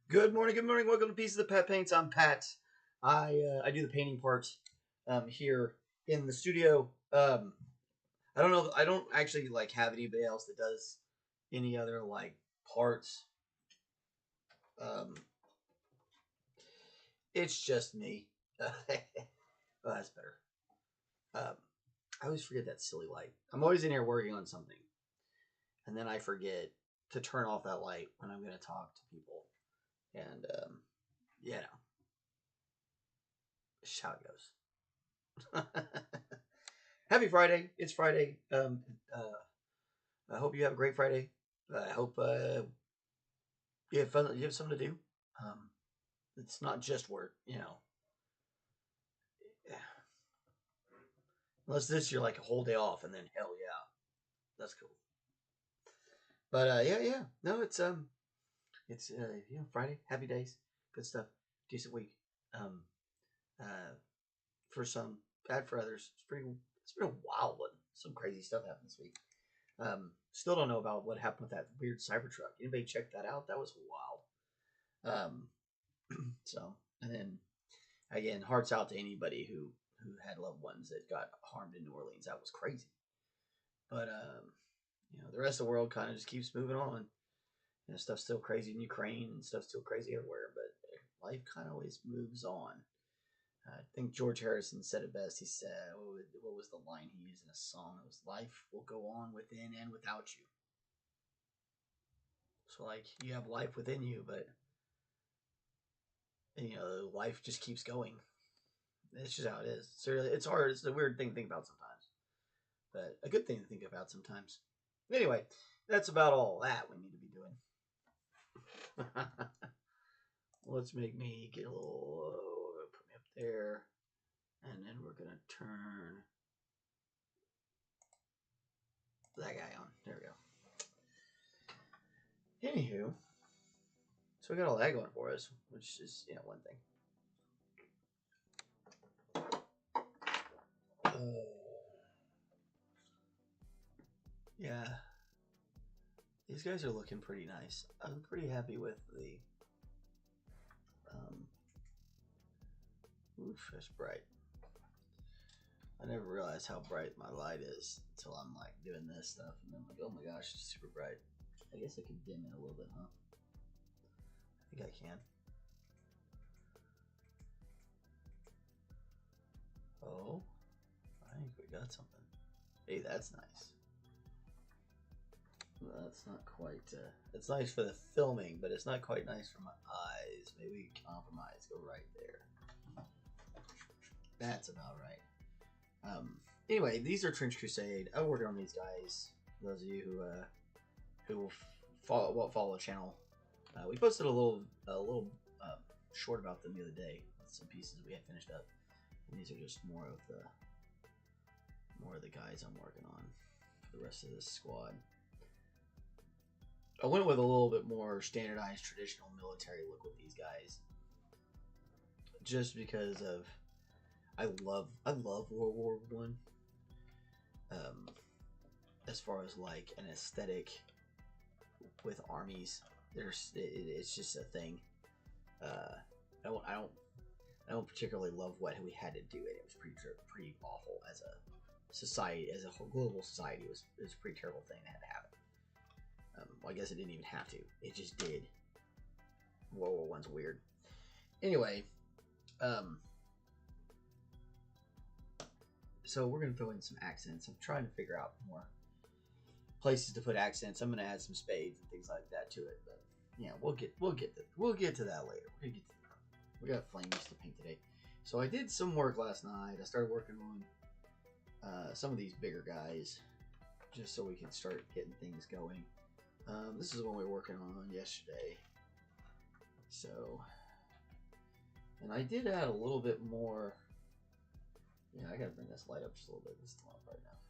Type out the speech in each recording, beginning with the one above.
Good morning, good morning. Welcome to Pieces of Pat Paints. I'm Pat. I do the painting part here in the studio. I don't know. I don't actually like have anybody else that does any other like parts. Um, it's just me. Oh, that's better. Um, I always forget that silly light. I'm always in here working on something, and then I forget to turn off that light when I'm going to talk to people. And you know, it's how it goes. Happy Friday! It's Friday. I hope you have a great Friday. I hope you have fun. You have something to do. Um, it's not just work, you know. Unless this you're like a whole day off, and then hell yeah, that's cool. But yeah. No, it's Friday. Happy days. Good stuff. Decent week. Um, uh, for some, bad for others. It's been a wild one. Some crazy stuff happened this week. Still don't know about what happened with that weird Cybertruck. Anybody check that out? That was wild. So, and then again, hearts out to anybody who had loved ones that got harmed in New Orleans. That was crazy. But the rest of the world kind of just keeps moving on. Stuff's still crazy in Ukraine and stuff's still crazy everywhere. But life kind of always moves on. I think George Harrison said it best. He said, what was the line he used in a song? It was, "Life will go on within and without you." So, like, you have life within you, but, life just keeps going. It's just how it is. It's hard. It's a weird thing to think about sometimes, but a good thing to think about sometimes. Anyway, that's about all that we need to be doing. Let's make me get a little, put me up there, and then we're going to turn that guy on. There we go. Anywho, so we got all that going for us, which is, one thing. Yeah. These guys are looking pretty nice. I'm pretty happy with the... oof, that's bright. I never realized how bright my light is until I'm like doing this stuff, and I'm like, oh my gosh, it's super bright. I guess I can dim it a little bit, huh? I think I can. Oh, I think we got something. Hey, that's nice. That's not quite, it's nice for the filming, but it's not quite nice for my eyes. Maybe we can compromise, go right there. That's about right. Anyway, these are Trench Crusade. I'm working on these guys. Those of you who will follow the channel. We posted a little short about them the other day. With some pieces we had finished up. And these are just more of the guys I'm working on for the rest of this squad. I went with a little bit more standardized, traditional military look with these guys, just because of I love World War One. As far as like an aesthetic with armies, it's just a thing. I don't particularly love what we had to do. It was pretty awful as a society, as a whole global society. It was a pretty terrible thing that had to happen. Well, I guess it didn't even have to. It just did. World War One's weird. Anyway, so we're gonna throw in some accents. I'm trying to figure out more places to put accents. I'm gonna add some spades and things like that to it. But yeah, we'll get to that later. We got flames to paint today. So I did some work last night. I started working on some of these bigger guys, just so we can start getting things going. This is what we were working on yesterday. So, and I did add a little bit more. Yeah, I gotta bring this light up just a little bit. This is not bright enough.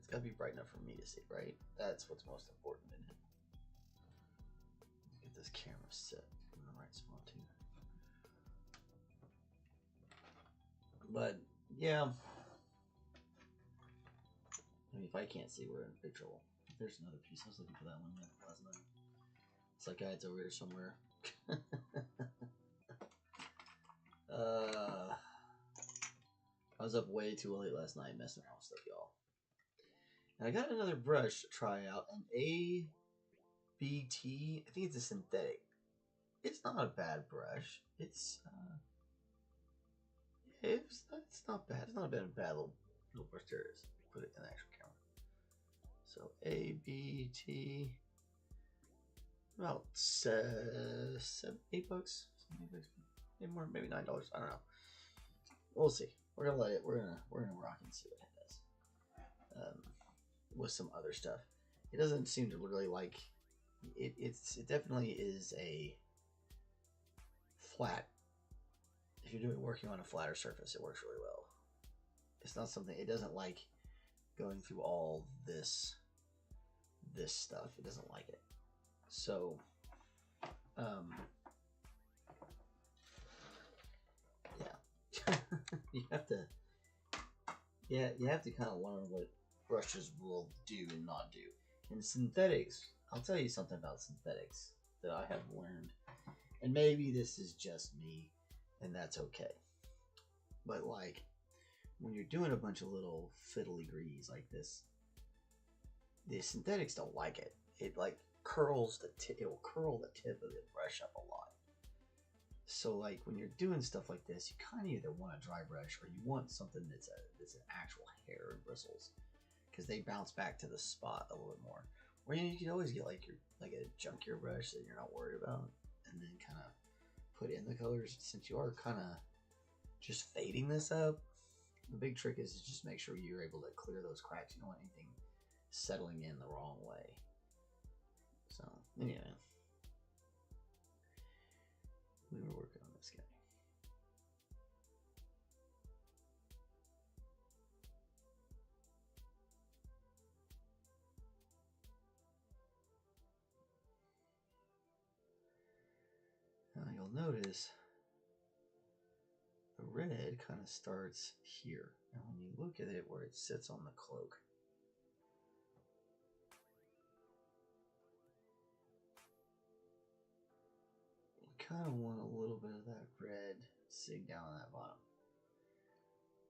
It's gotta be bright enough for me to see, right? That's what's most important, isn't it? Get this camera set in the right spot too. But yeah, I mean, if I can't see, we're in big trouble. There's another piece. I was looking for that one last night. It's like, it's over here somewhere. I was up way too late last night messing around with stuff, y'all. And I got another brush to try out, an ABT. I think it's a synthetic. It's not a bad brush. It's not bad. It's not a bad little brush. There it is. Put it in the actual camera. So ABT, about $7, $8, maybe more, maybe $9. I don't know. We'll see. We're gonna let it. We're gonna rock and see what it does. With some other stuff, it doesn't seem to really like it. It definitely is a flat. If you're working on a flatter surface, it works really well. It's not something. It doesn't like going through all this stuff. It doesn't like it. So, yeah, you have to kind of learn what brushes will do and not do. And synthetics, I'll tell you something about synthetics that I have learned, and maybe this is just me, and that's okay. But like, when you're doing a bunch of little fiddly grease like this, the synthetics don't like it. It like curls the tip. It will curl the tip of the brush up a lot. So like when you're doing stuff like this, you kind of either want a dry brush or you want something that's an actual hair and bristles, because they bounce back to the spot a little bit more. Or you can always get like a junkier brush that you're not worried about, and then kind of put in the colors. Since you are kind of just fading this up, the big trick is to just make sure you're able to clear those cracks. You don't want anything settling in the wrong way. So anyway, we were working on this guy. Now you'll notice the red kind of starts here. And when you look at it where it sits on the cloak, you kind of want a little bit of that red sitting down on that bottom.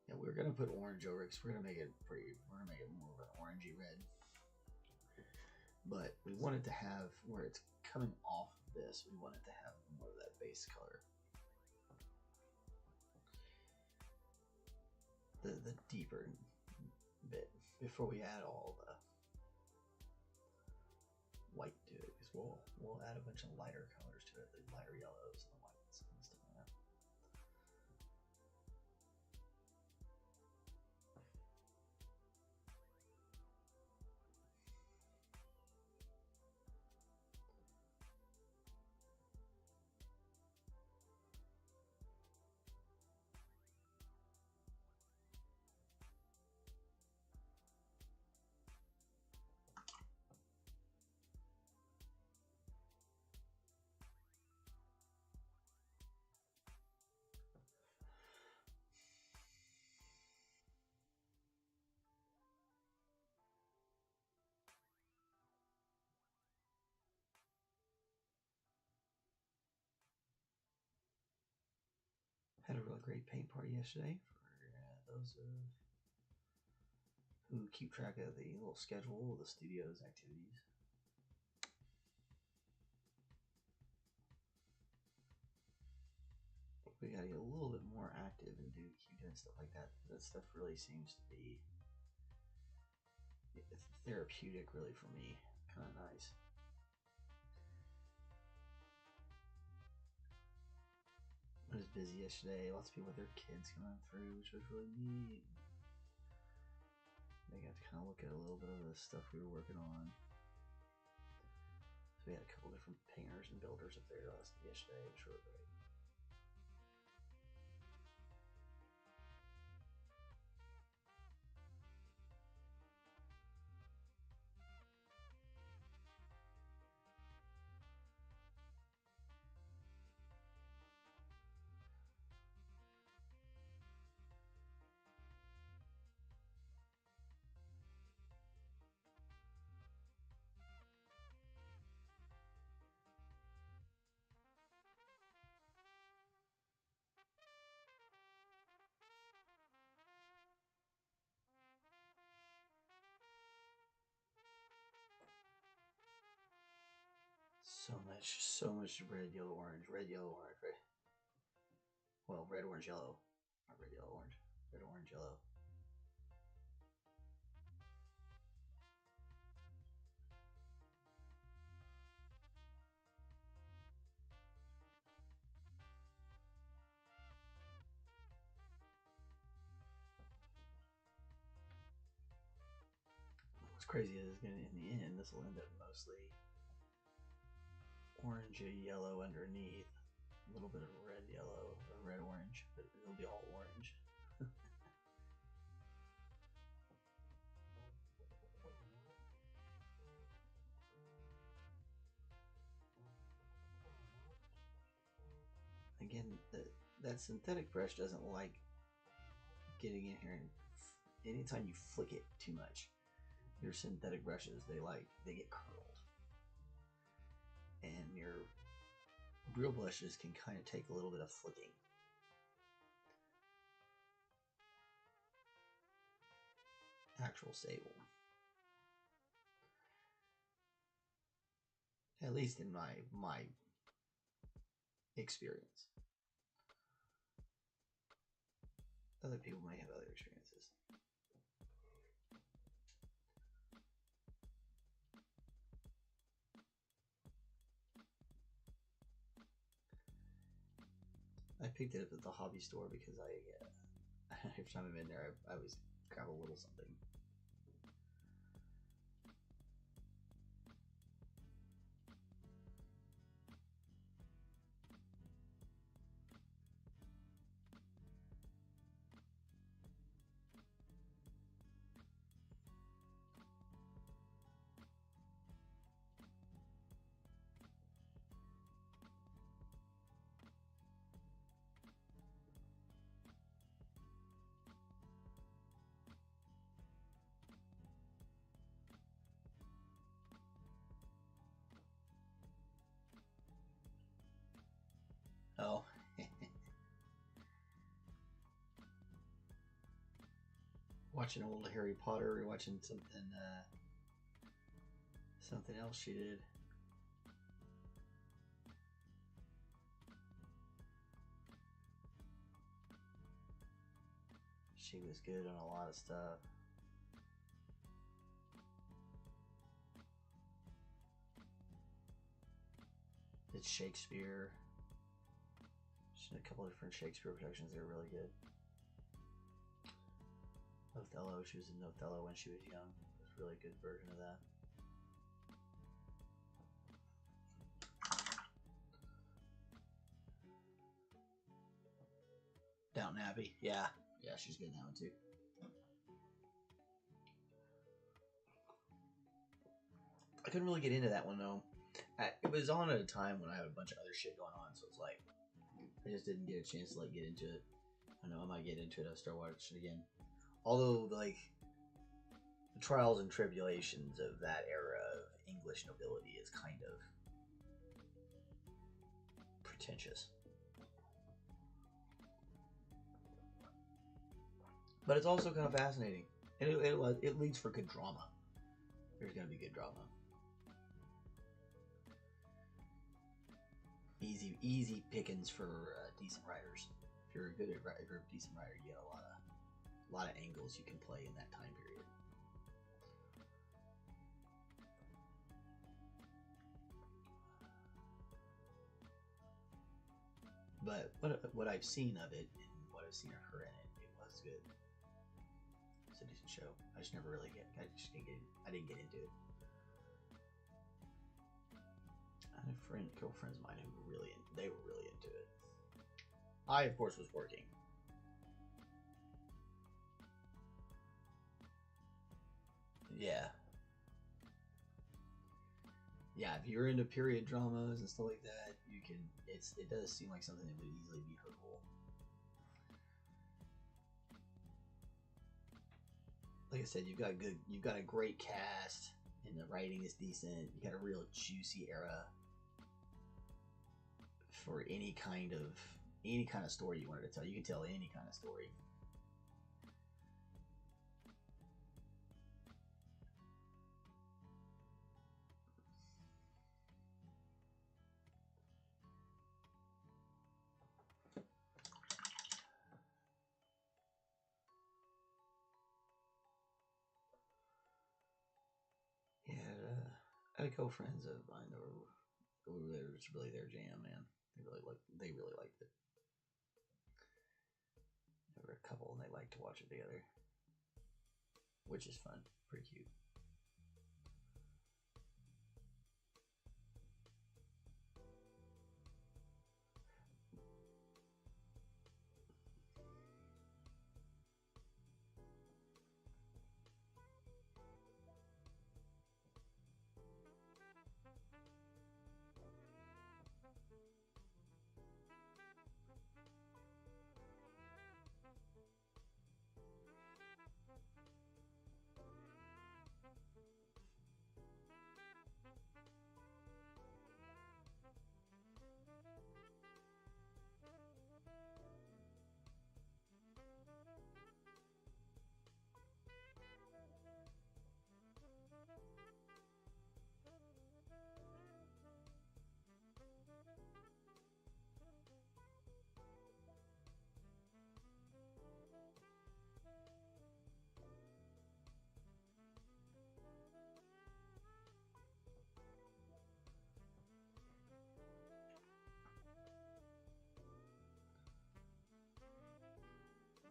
Yeah, we're gonna put orange over it because we're gonna make it more of an orangey red. But we want it to have, where it's coming off of this, we want it to have more of that base color. The deeper bit, before we add all the white to it, because we'll add a bunch of lighter colors to it, the lighter yellows and the whites and stuff like that. Had a really great paint party yesterday for those who keep track of the little schedule of the studio's activities. We gotta get a little bit more active and keep doing stuff like that. That stuff really seems to be therapeutic, really, for me. Kind of nice. It was busy yesterday. Lots of people with their kids coming through, which was really neat. They got to kind of look at a little bit of the stuff we were working on. So we had a couple different painters and builders up there yesterday, which was really great. So much red, yellow, orange, red, yellow, orange, red. Well, red, orange, yellow. Not red, yellow, orange. Red, orange, yellow. What's crazy is in the end, this will end up mostly orange and yellow underneath. A little bit of red, yellow, or red, orange, but it'll be all orange. Again, that synthetic brush doesn't like getting in here, and anytime you flick it too much, your synthetic brushes they get curled, and your real brushes can kind of take a little bit of flicking. Actual stable, at least in my experience. Other people might have other experiences. I picked it up at the hobby store because every time I'm in there, I always grab a little something. Oh. Watching old Harry Potter, watching something else she did. She was good on a lot of stuff. Did Shakespeare. She did a couple of different Shakespeare productions that are really good. Othello, she was in Othello when she was young. It was a really good version of that. Downton Abbey, yeah. Yeah, she's good in that one too. I couldn't really get into that one though. It was on at a time when I had a bunch of other shit going on, so it's like I just didn't get a chance to like get into it. I know I might get into it. I'll start watching it again. Although like the trials and tribulations of that era of English nobility is kind of pretentious. But it's also kind of fascinating. And it leads for good drama. There's going to be good drama. Easy pickings for decent writers. If you're a decent writer, you get a lot of angles you can play in that time period. But what I've seen of it and what I've seen of her in it, it was good. It's a decent show. I just never really I didn't get into it. I had a girlfriends of mine who were they were really into it. I, of course, was working. Yeah. Yeah, if you're into period dramas and stuff like that, you can. It does seem like something that would easily be hurtful. Like I said, you've got a great cast, and the writing is decent. You got a real juicy era for any kind of story you wanted to tell. You can tell any kind of story. I had a couple friends of mine that were it was really their jam, man. They really liked it. There were a couple and they liked to watch it together, which is fun, pretty cute.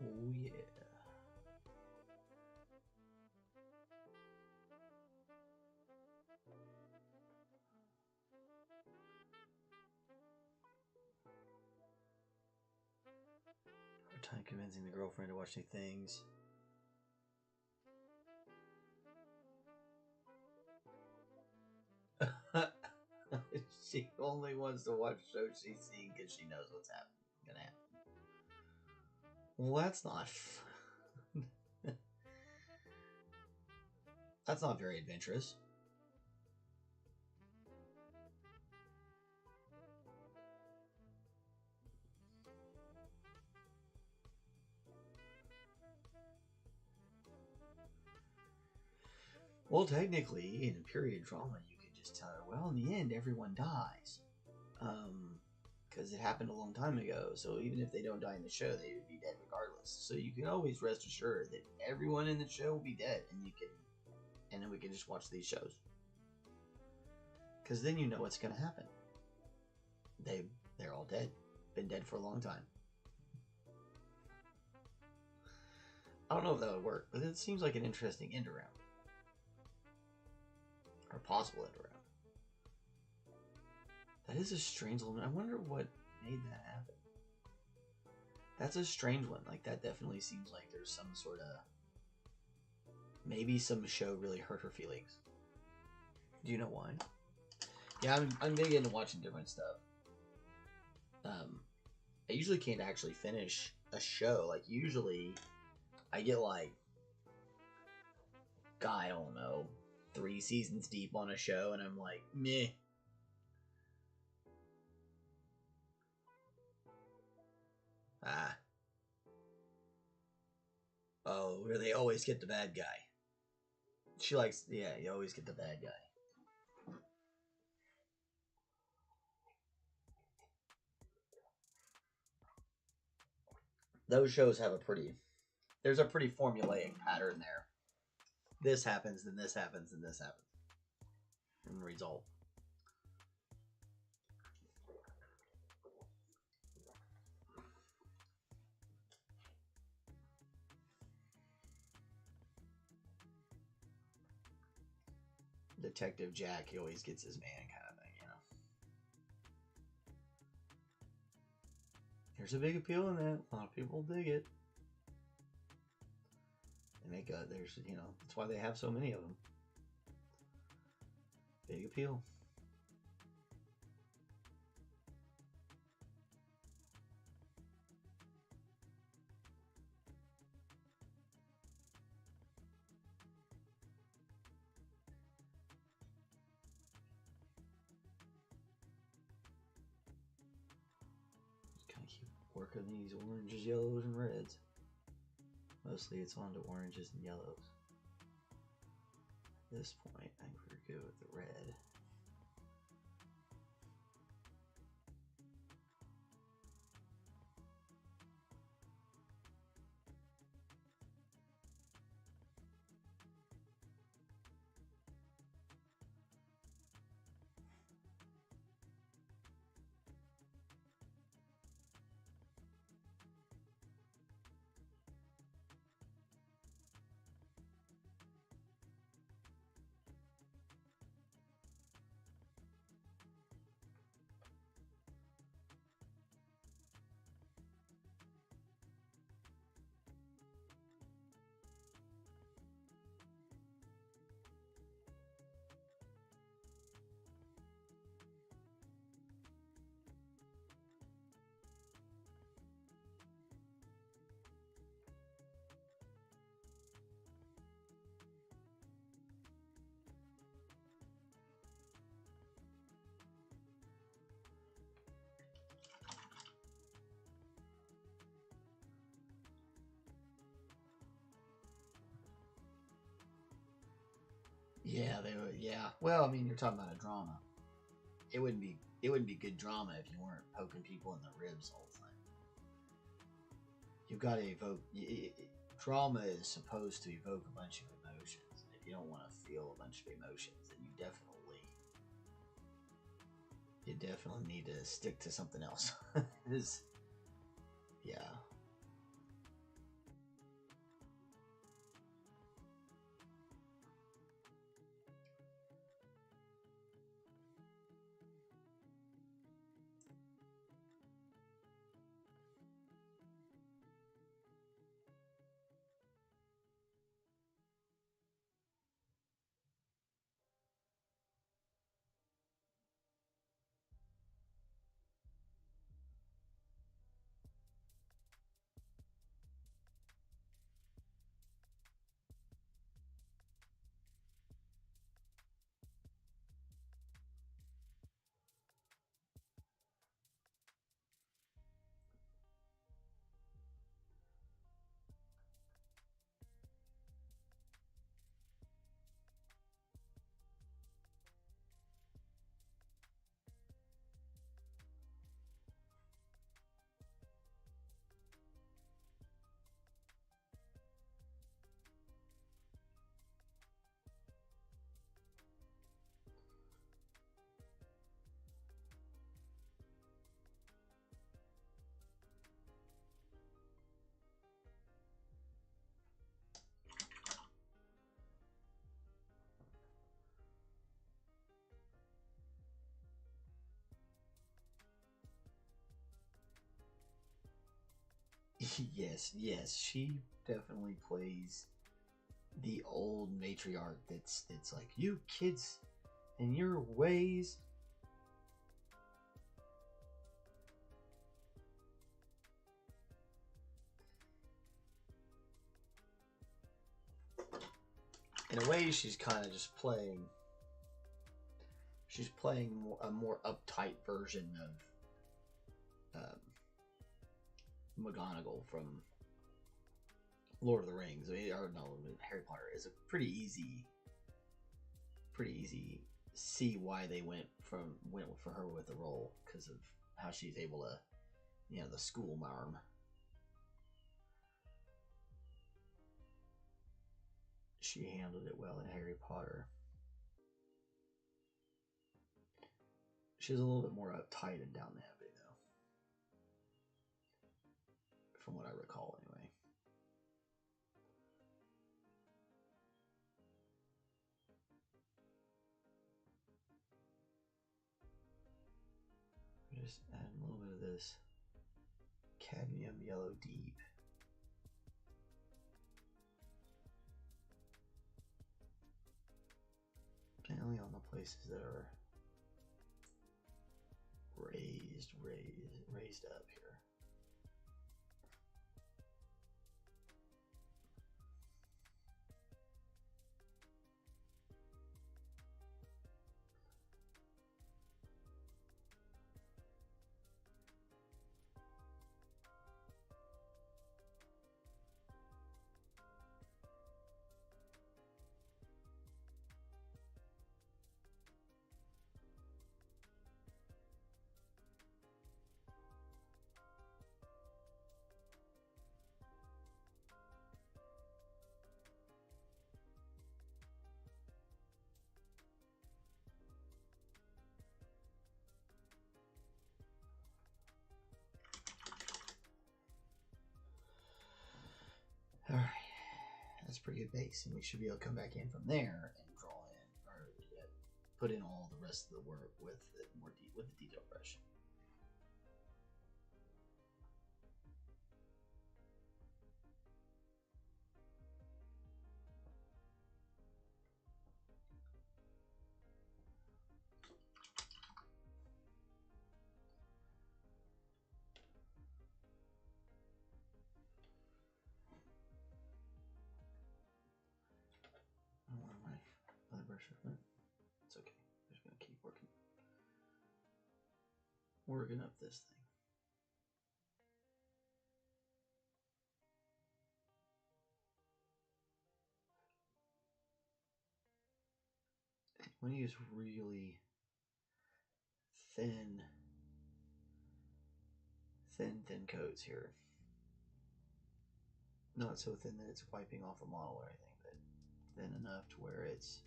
Oh yeah. Hard time convincing the girlfriend to watch new things. She only wants to watch shows she's seen because she knows what's gonna happen. Well, that's not. That's not very adventurous. Well, technically, in a period drama, you could just tell her, well, in the end, everyone dies. Because it happened a long time ago, so even if they don't die in the show, they would be dead regardless. So you can always rest assured that everyone in the show will be dead, and then we can just watch these shows. Because then you know what's going to happen. They're all dead. Been dead for a long time. I don't know if that would work, but it seems like an interesting end around. Or possible end around. That is a strange one. I wonder what made that happen. That's a strange one. Like, that definitely seems like there's some sort of... Maybe some show really hurt her feelings. Do you know why? Yeah, I'm big into watching different stuff. I usually can't actually finish a show. Like, usually I get like, God, I don't know, 3 seasons deep on a show, and I'm like, meh. Ah. Oh, where they always get the bad guy. She likes, yeah, you always get the bad guy. Those shows have there's a pretty formulaic pattern there. This happens, then this happens, then this happens. And the result. Detective Jack, he always gets his man kind of thing, you know. There's a big appeal in that. A lot of people dig it. They make there's, you know, that's why they have so many of them. Big appeal. Work on these oranges, yellows, and reds. Mostly it's on to oranges and yellows. At this point, I think we're good with the red. Yeah, they would. Yeah. Well, I mean, you're talking about a drama. It wouldn't be. It wouldn't be good drama if you weren't poking people in the ribs all the time. You've got to evoke. Drama is supposed to evoke a bunch of emotions. If you don't want to feel a bunch of emotions, then you definitely need to stick to something else. Yeah. Yes, she definitely plays the old matriarch. It's like you kids and your ways. In a way, she's kind of just playing. She's playing a more uptight version of McGonagall from Lord of the Rings. I mean, or no, Harry Potter is a pretty easy see why they went for her with the role because of how she's able to, the school marm. She handled it well in Harry Potter. She's a little bit more uptight and down the heavy, though. From what I recall, anyway. Just add a little bit of this cadmium yellow deep. And only on the places that are raised up here. All right, that's a pretty good base, and we should be able to come back in from there and draw in, or put in all the rest of the work with the detail brush. My other brush went. It's okay. I'm just gonna keep working up this thing. I'm gonna use really thin coats here. Not so thin that it's wiping off the model or anything, but thin enough to where it's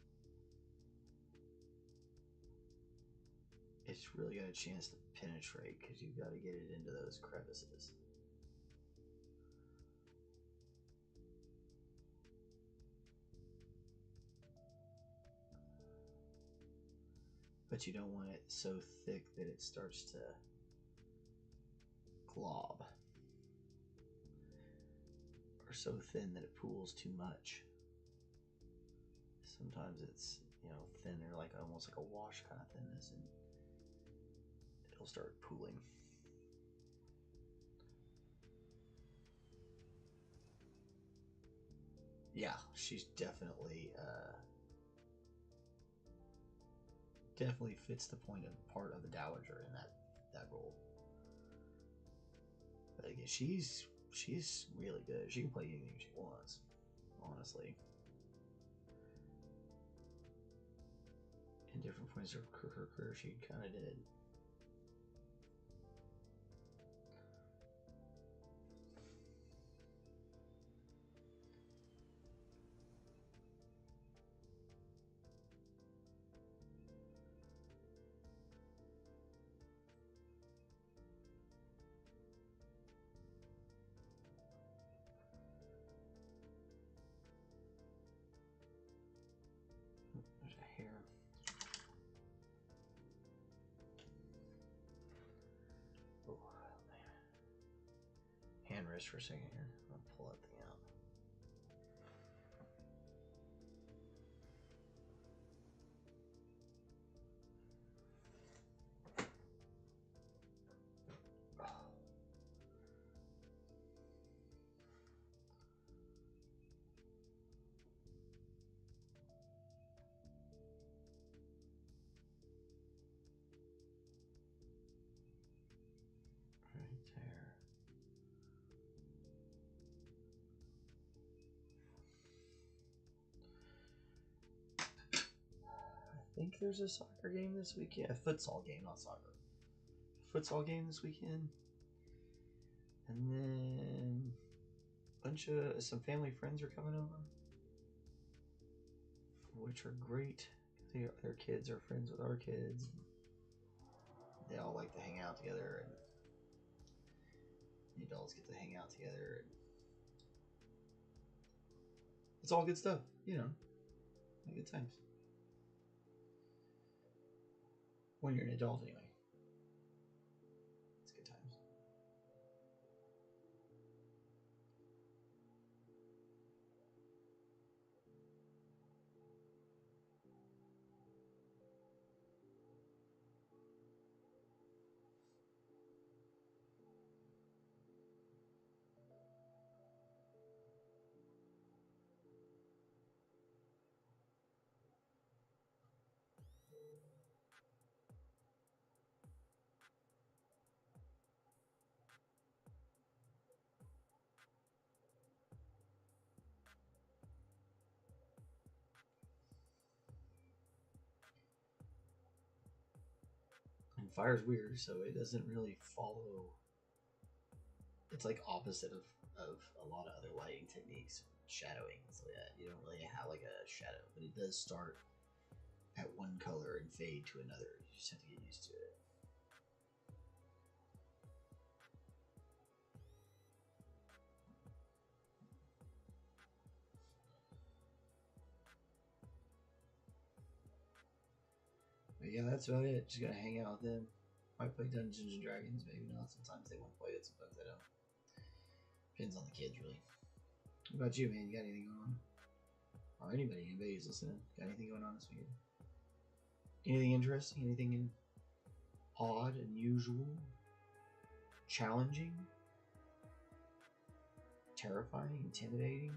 really got a chance to penetrate, because you've got to get it into those crevices. But you don't want it so thick that it starts to glob, or so thin that it pools too much. Sometimes it's, you know, thinner, like almost like a wash kind of thinness, and it'll start pooling. Yeah, she's definitely fits the point of part of the dowager in that role. But again, she's really good. She can play anything she wants, honestly. In different points of her career, she kind of did. There's a hair. Oh, hand rest for a second here. I'll pull that thing out. I think there's a soccer game this weekend. A futsal game, not soccer. Futsal game this weekend. And then some family friends are coming over, which are great. Their kids are friends with our kids. They all like to hang out together, and the adults get to hang out together. And it's all good stuff, you know. Good times. When you're an adult, anyway. It's good times. And fire's weird, so it doesn't really follow. It's like opposite of a lot of other lighting techniques, shadowing. So yeah, you don't really have like a shadow, but it does start at one color and fade to another. You just have to get used to it. But yeah, that's about it. Just gonna hang out with them. Might play Dungeons and Dragons, maybe not. Sometimes they want to play it, sometimes they don't. Depends on the kids, really. What about you, man? You got anything going on? Or anybody who's listening, got anything going on this weekend? Anything interesting? Anything odd, unusual, challenging, terrifying, intimidating,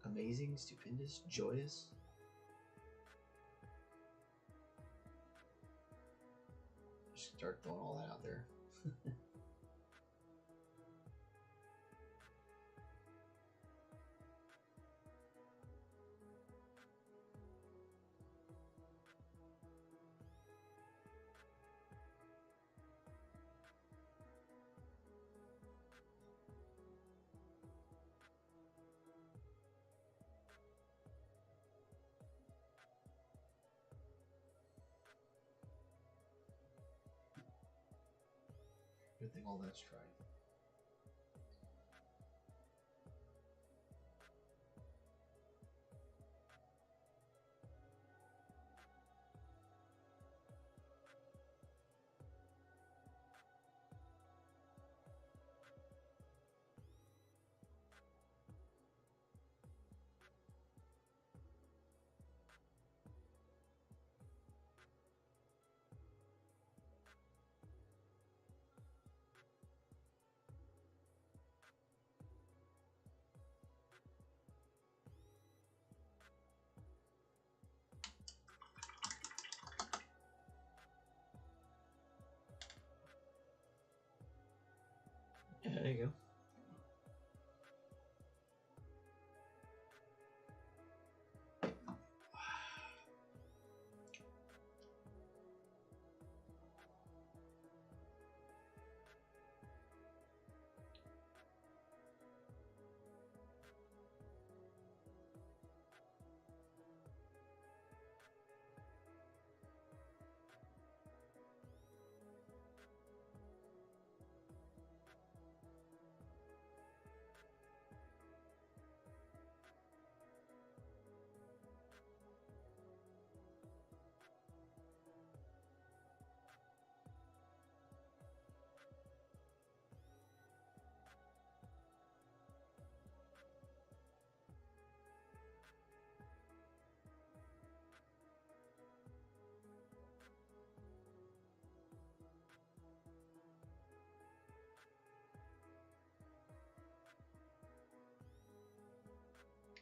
amazing, stupendous, joyous? Just start throwing all that out there. Good thing all that's tried. Yeah, there you go.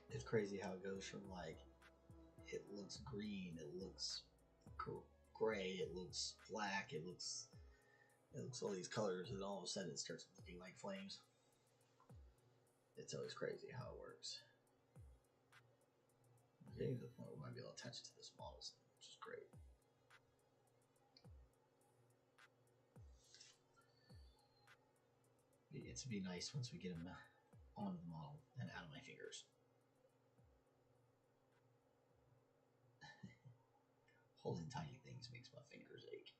It's crazy how it goes from like it looks green, it looks gray, it looks black, it looks all these colors, and all of a sudden it starts looking like flames. It's always crazy how it works. I'm getting to the point where I might be able to attach it to this model, which is great. It'd be nice once we get them on the model and out of my fingers. Holding tiny things makes my fingers ache.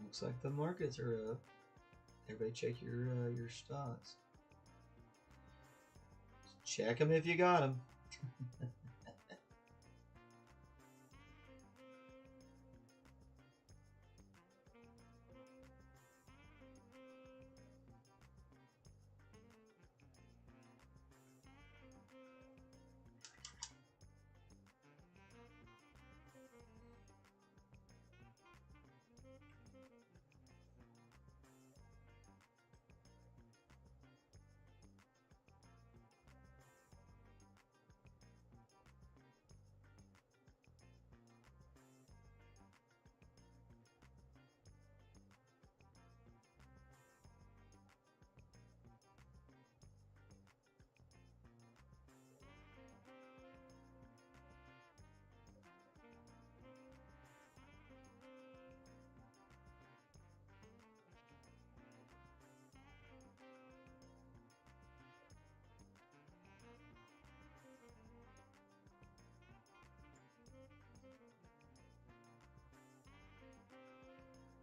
Looks like the markets are up. Everybody check your stocks. Check them if you got them.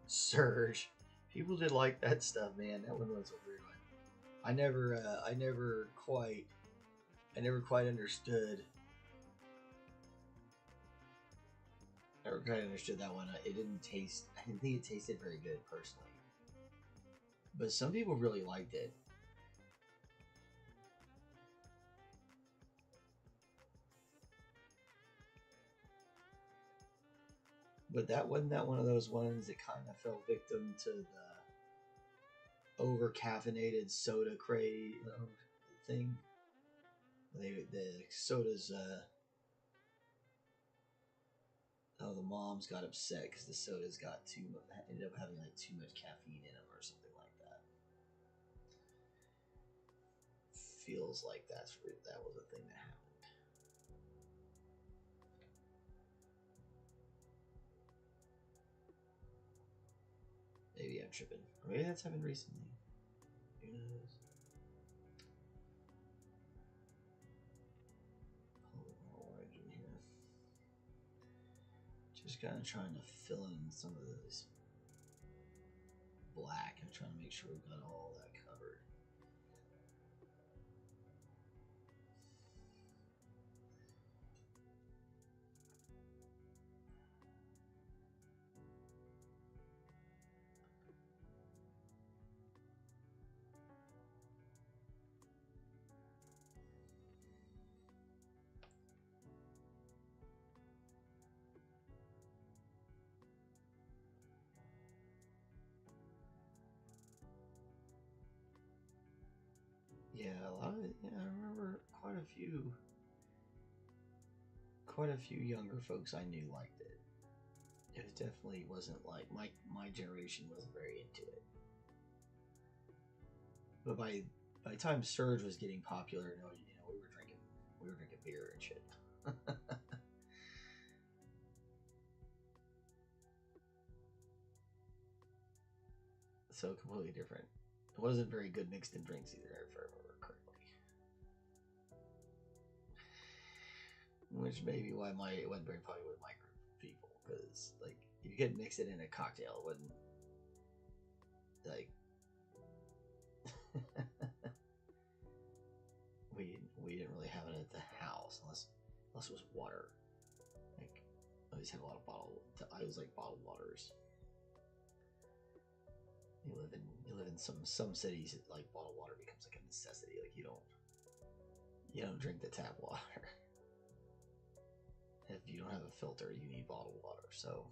Surge. People did like that stuff, man. That one was a weird one. I never quite understood. Never quite understood that one. It didn't taste. I didn't think it tasted very good personally, but some people really liked it. But that wasn't that one of those ones that kind of fell victim to the over caffeinated soda craze thing. The sodas. Oh, the moms got upset because the sodas got too much. Ended up having like too much caffeine in them or something like that. Feels like that was a thing that happened. Maybe I'm tripping. Or maybe that's happened recently. Who knows? Orange in here. Just kind of trying to fill in some of this black. I'm trying to make sure we've got all that covered. Yeah, a lot of it. Yeah, I remember quite a few younger folks I knew liked it. It definitely wasn't like my generation wasn't very into it. But by the time Surge was getting popular, we were drinking beer and shit. So completely different. It wasn't very good mixed in drinks either, if I remember correctly. Which may be why it wasn't very popular with my group of people, because like if you could mix it in a cocktail, it wouldn't like we didn't really have it at the house unless it was water. Like I always had a lot of I always like bottled waters. You live in some cities, like bottled water becomes like a necessity. Like you don't drink the tap water. If you don't have a filter, you need bottled water. So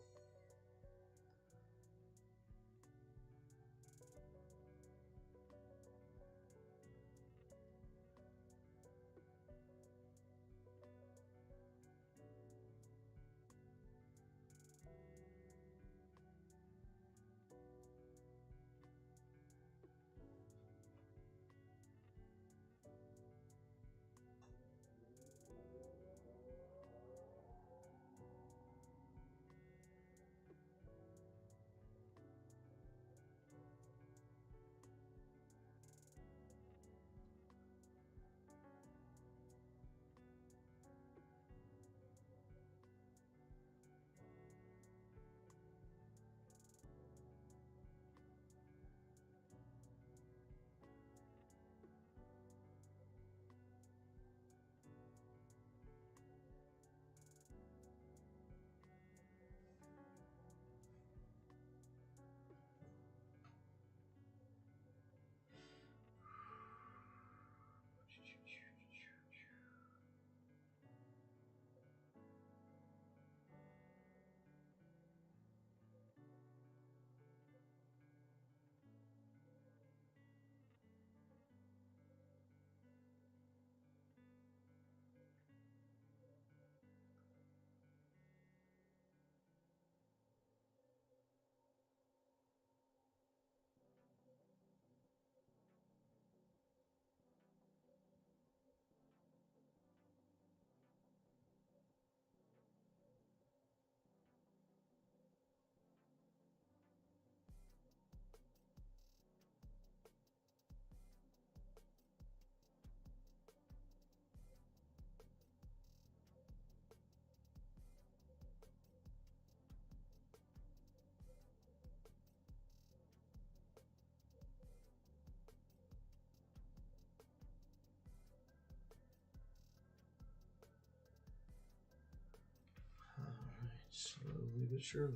but surely.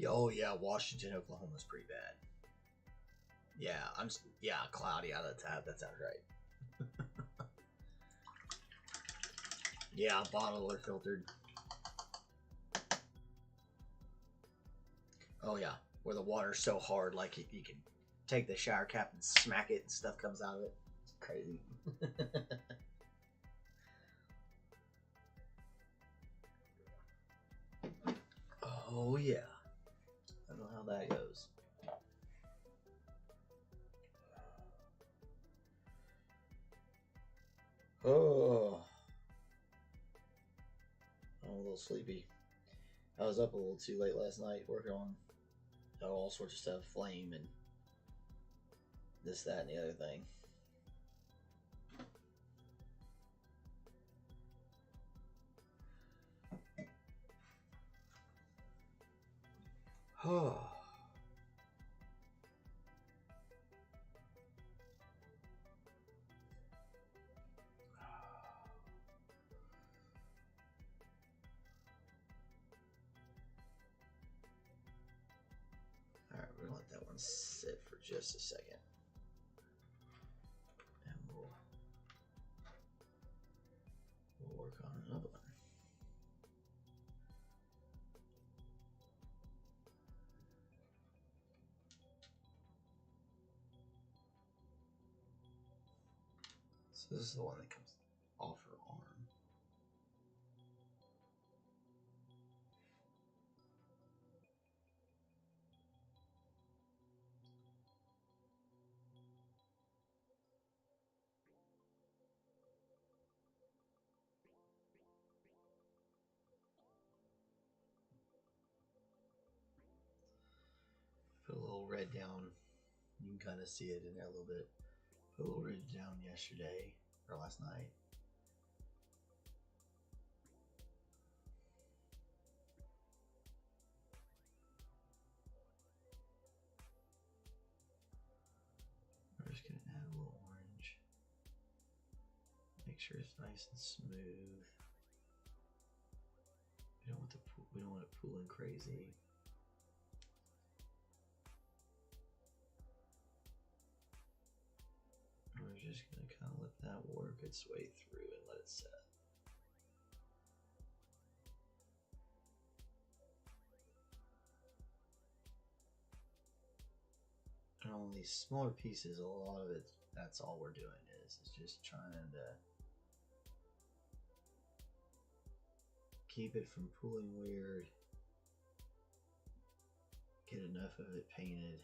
Oh yeah, Washington, Oklahoma's pretty bad. Yeah, cloudy out of the tap. That sounds right. Yeah, bottled or filtered. Oh yeah, where the water's so hard, like you can take the shower cap and smack it, and stuff comes out of it. It's crazy. Oh yeah. I don't know how that goes. Oh, I'm a little sleepy. I was up a little too late last night working on all sorts of stuff, flame and this, that, and the other thing. Oh. Alright, we're gonna let that one sit for just a second. And we'll work on another one. So this is the one that comes off her arm. Put a little red down. You can kind of see it in there a little bit. Put a little red down yesterday or last night. We're just gonna add a little orange. Make sure it's nice and smooth. We don't want it pooling crazy. We're just going to kind of let that work its way through and let it set. And on these smaller pieces, a lot of it, that's all we're doing is just trying to keep it from pooling weird, get enough of it painted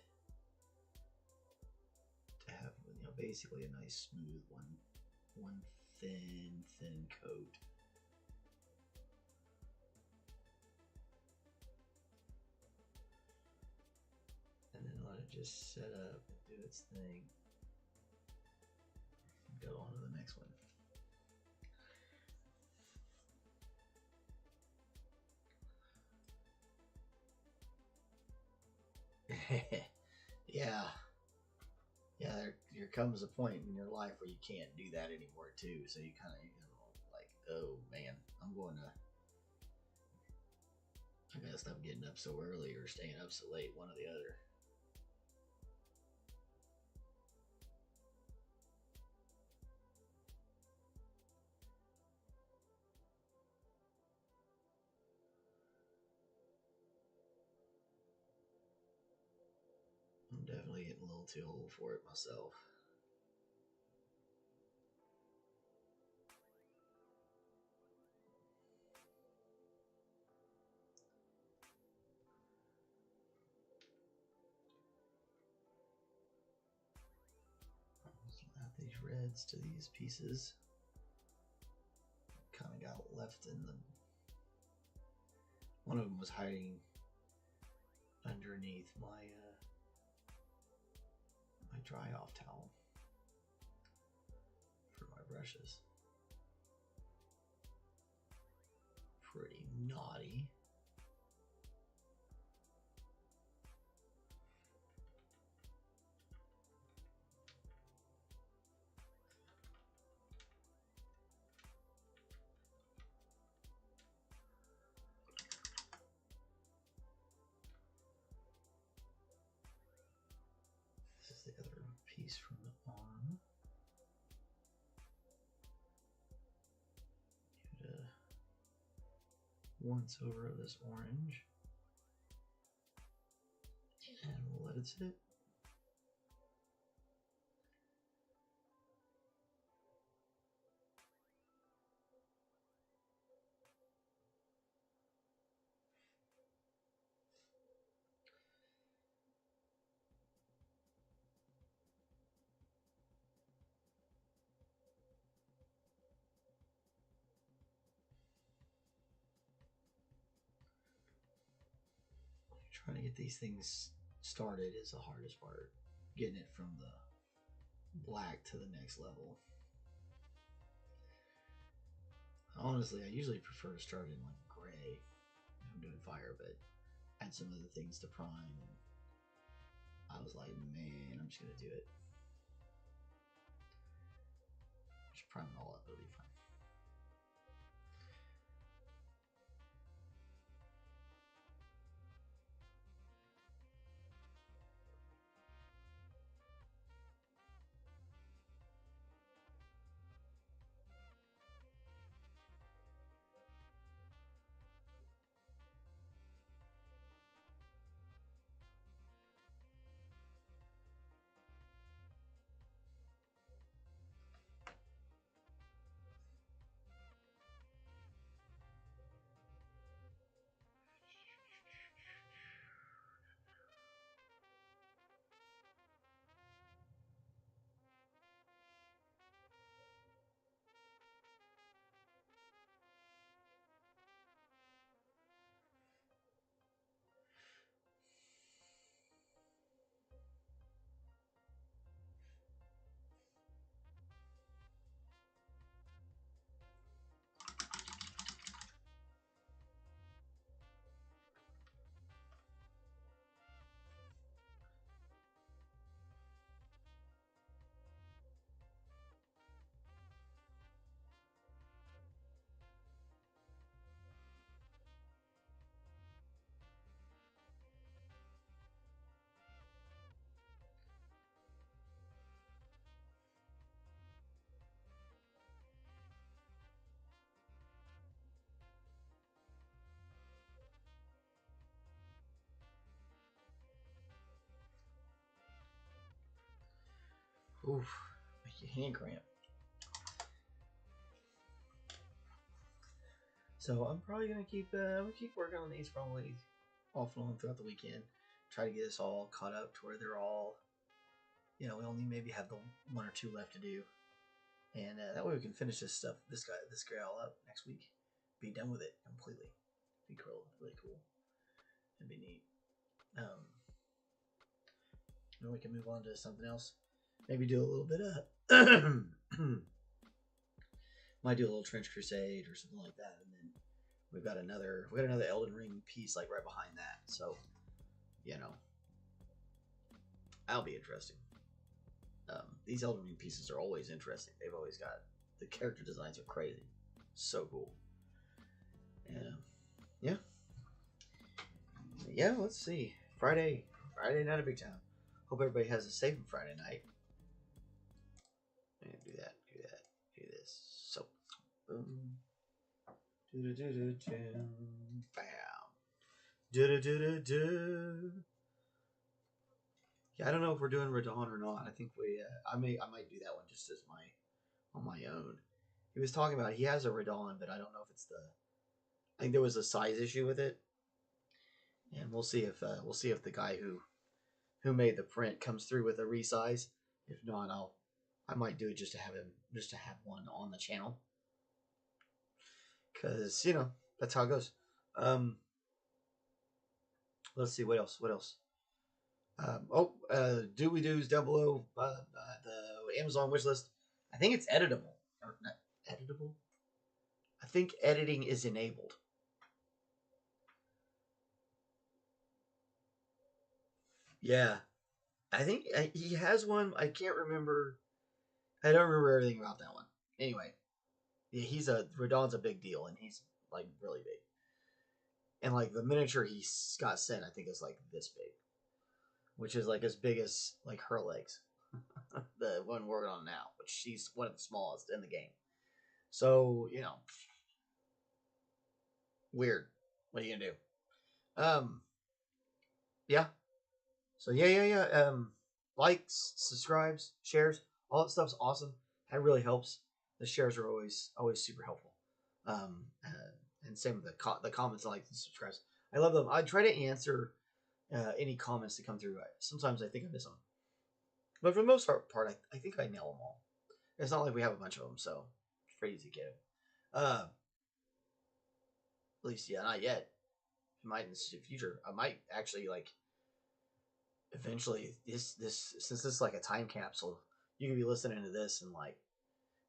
to have, you know, basically a nice smooth one thin coat. And then let it just set up and do its thing. Go on to the next one. Yeah. There comes a point in your life where you can't do that anymore too. So you kind of, like, oh man, I gotta stop getting up so early or staying up so late, one or the other. I'm definitely getting a little too old for it myself. Add these reds to these pieces. Kind of got left in the... One of them was hiding underneath my a dry off towel for my brushes. Pretty naughty. This is the other piece from the arm. Give it a once over of this orange. And we'll let it sit. Trying to get these things started is the hardest part. Getting it from the black to the next level. Honestly, I usually prefer to start in like gray if I'm doing fire, but I had some other things to prime, and I was like, man, I'm just gonna do it. Just prime it all up, it'll be fine. Oof, make your hand cramp. So I'm probably gonna keep working on these probably off and on throughout the weekend. Try to get us all caught up to where they're all, we only maybe have the one or two left to do, and that way we can finish this guy all up next week. Be done with it completely. Be cool, really cool. It'd be neat. Then we can move on to something else. Maybe do a little bit of might do a little Trench Crusade or something like that, and then we got another Elden Ring piece like right behind that. So, that'll be interesting. These Elden Ring pieces are always interesting. They've always got the character designs are crazy, so cool. Yeah. Let's see. Friday night of Big Town. Hope everybody has a safe Friday night. And do this. So, boom. Bam. Yeah, I don't know if we're doing Radon or not. I think I might do that one just as on my own. He was talking about he has a Radon, but I don't know if it's I think there was a size issue with it, and we'll see if the guy who made the print comes through with a resize. If not, I might do it just to have one on the channel, because that's how it goes. Let's see what else. Doobly Doo's down below the Amazon wish list. I think it's editable. Or not editable? I think editing is enabled. Yeah. I think he has one. I can't remember. I don't remember everything about that one. Anyway, yeah, Radon's a big deal, and he's like really big. And like the miniature he got sent, I think is like this big, which is like as big as like her legs. The one we're on now, which she's one of the smallest in the game. So weird. What are you gonna do? Yeah. So yeah. Likes, subscribes, shares, all that stuff's awesome. That really helps. The shares are always super helpful. Um, uh, and same with the comments, likes, and subscribes. I love them. I try to answer any comments that come through. Sometimes I think I miss them, but for the most part, I think I nail them all. It's not like we have a bunch of them, so it's pretty easy to get them. At least, yeah, not yet. I might in the future. I might actually like eventually. This since this is like a time capsule, you could be listening to this in like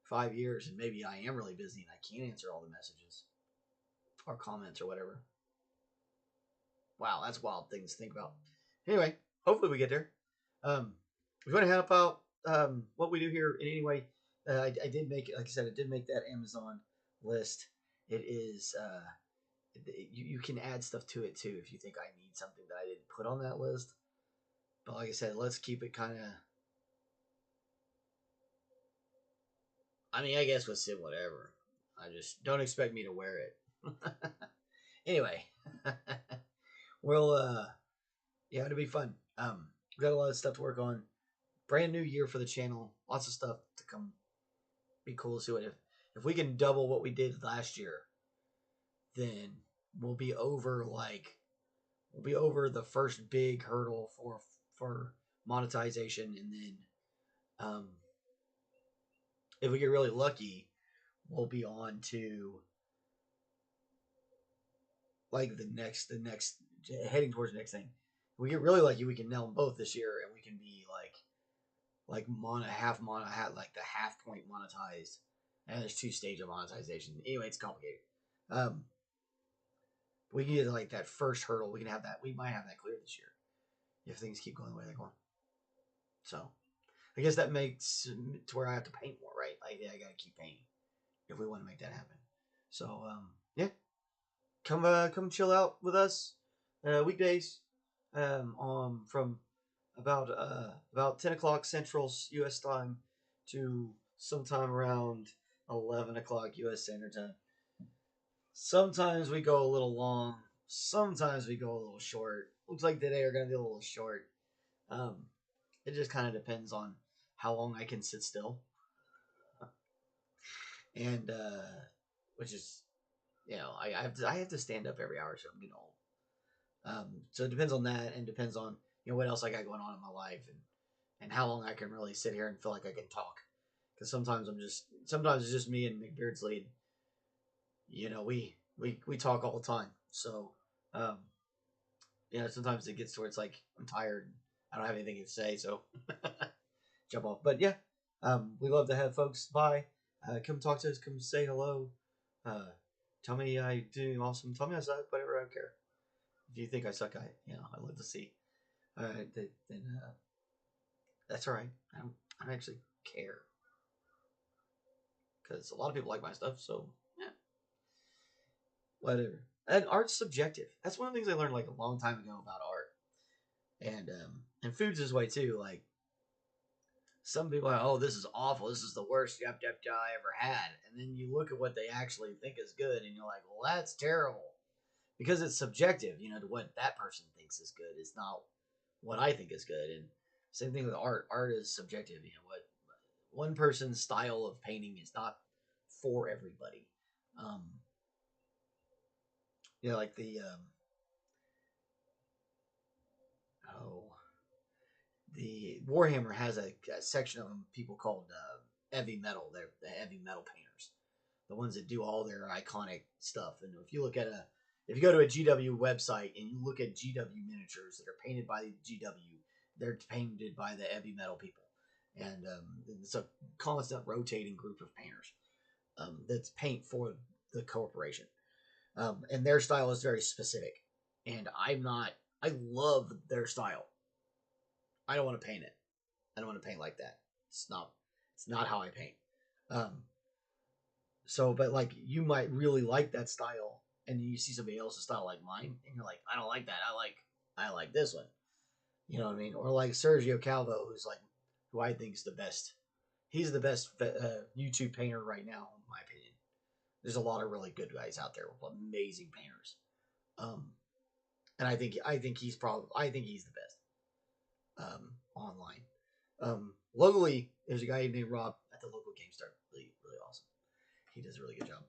5 years, and maybe I am really busy and I can't answer all the messages or comments or whatever. Wow, that's wild things to think about. Anyway, hopefully we get there. If you want to help out what we do here in any way, I did make, like I said, I did make that Amazon list. It is you can add stuff to it too if you think I need something that I didn't put on that list. But like I said, let's keep it kind of. I mean, I guess we'll sit whatever. I just don't expect me to wear it. Anyway, we'll yeah, it'll be fun. We got a lot of stuff to work on. Brand new year for the channel. Lots of stuff to come. Be cool to see what if we can double what we did last year, then we'll be over the first big hurdle for monetization, and then um, if we get really lucky, we'll be on to like the next heading towards the next thing. If we get really lucky, we can nail them both this year, and we can be like half like the half point monetized. And there's 2 stages of monetization. Anyway, it's complicated. Um, we can get like that first hurdle. We can have that. We might have that clear this year if things keep going the way they're going. So I guess that makes to where I have to paint more, right? I gotta keep painting if we want to make that happen. So yeah, come chill out with us weekdays from about 10 o'clock Central U.S. time to sometime around 11 o'clock U.S. Standard Time. Sometimes we go a little long. Sometimes we go a little short. Looks like today are going to be a little short. Um, it just kind of depends on how long I can sit still, and which is I have to stand up every hour, so I'm getting old. So it depends on that, and depends on what else I got going on in my life, and how long I can really sit here and feel like I can talk. Because sometimes it's just me and McBeardsly. We talk all the time. So um, sometimes it gets to where it's like I'm tired. I don't have anything to say, so jump off. But yeah, we love to have folks by. Come talk to us. Come say hello. Tell me I doing awesome. Tell me I suck. Whatever. I don't care. If you think I suck, I'd love to see. Then that's all right. I don't actually care because a lot of people like my stuff. So yeah, whatever. And art's subjective. That's one of the things I learned like a long time ago about art. And food's this way too. Like some people are, oh, this is awful. This is the worst I ever had. And then you look at what they actually think is good, and you're like, well, that's terrible. Because it's subjective, to what that person thinks is good. It's not what I think is good. And same thing with art. Art is subjective. What one person's style of painting is not for everybody. Um, like the Warhammer has a section of them people called heavy metal. They're the heavy metal painters, the ones that do all their iconic stuff. And if you go to a GW website and you look at GW miniatures that are painted by GW, they're painted by the heavy metal people, and it's a constant rotating group of painters that's paint for the corporation, and their style is very specific, and I'm not. I love their style. I don't want to paint it. I don't want to paint like that. It's not. It's not how I paint. Um, so, but like you might really like that style, and you see somebody else's style like mine, and you're like, I don't like that. I like this one. You know what I mean? Or like Sergio Calvo, who's like, who I think is the best. He's the best YouTube painter right now, in my opinion. There's a lot of really good guys out there with amazing painters. And I think he's the best online. Locally, there's a guy named Rob at the local Game Store. Really, really awesome. He does a really good job.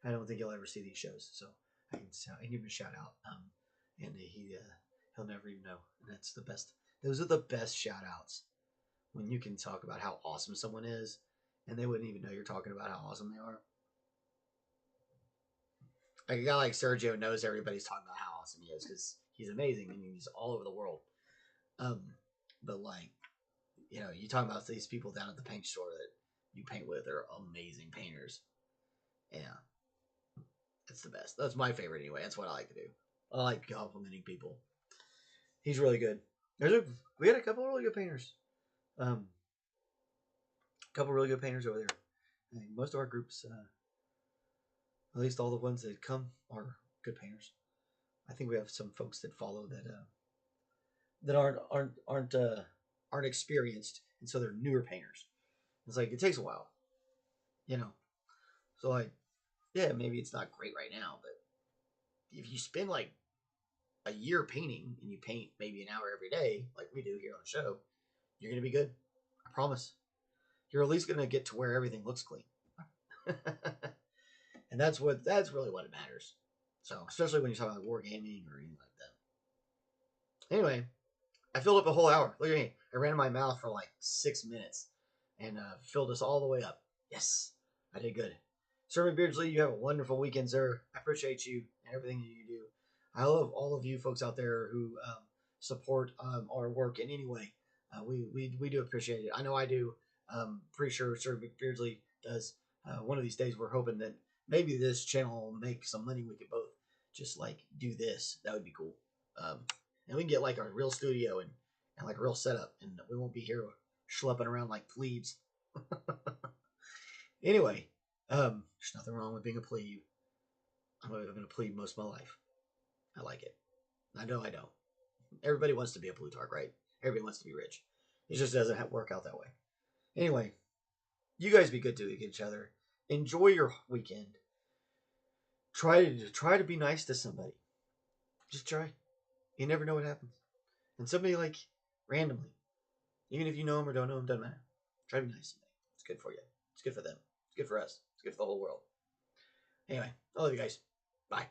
I don't think you'll ever see these shows, so I can give him a shout out. And he'll never even know. And that's the best. Those are the best shout outs when you can talk about how awesome someone is, and they wouldn't even know you're talking about how awesome they are. Like a guy like Sergio knows everybody's talking about how awesome he is because he's amazing and he's all over the world. But like, you know, you talk about these people down at the paint store that you paint with are amazing painters. Yeah, it's the best. That's my favorite anyway. That's what I like to do. I like complimenting people. He's really good. We had a couple really good painters. A couple really good painters over there. I think most of our groups, at least all the ones that come, are good painters. I think we have some folks that follow that aren't experienced, and so they're newer painters. It's like it takes a while, you know. So like, yeah, maybe it's not great right now, but if you spend like a year painting and you paint maybe an hour every day, like we do here on the show, you're gonna be good. I promise. You're at least gonna get to where everything looks clean. And that's really what it matters. So especially when you're talking about wargaming or anything like that. Anyway, I filled up a whole hour. Look at me. I ran in my mouth for like 6 minutes and filled us all the way up. Yes, I did good. Sir McBeardsly, you have a wonderful weekend, sir. I appreciate you and everything that you do. I love all of you folks out there who support our work in any way. We do appreciate it. I know I do. Pretty sure Sir McBeardsly does. One of these days, we're hoping that maybe this channel will make some money. We could both just like do this. That would be cool. And we can get like a real studio and like a real setup, and we won't be here schlepping around like plebes. Anyway, there's nothing wrong with being a plebe. I've been a plebe most of my life. I like it. I know I don't. Everybody wants to be a Plutarch, right? Everybody wants to be rich. It just doesn't work out that way. Anyway, you guys be good to each other. Enjoy your weekend. Try to be nice to somebody. Just try. You never know what happens. And somebody like randomly, even if you know them or don't know them, doesn't matter. Try to be nice to somebody. It's good for you. It's good for them. It's good for us. It's good for the whole world. Anyway, I love you guys. Bye.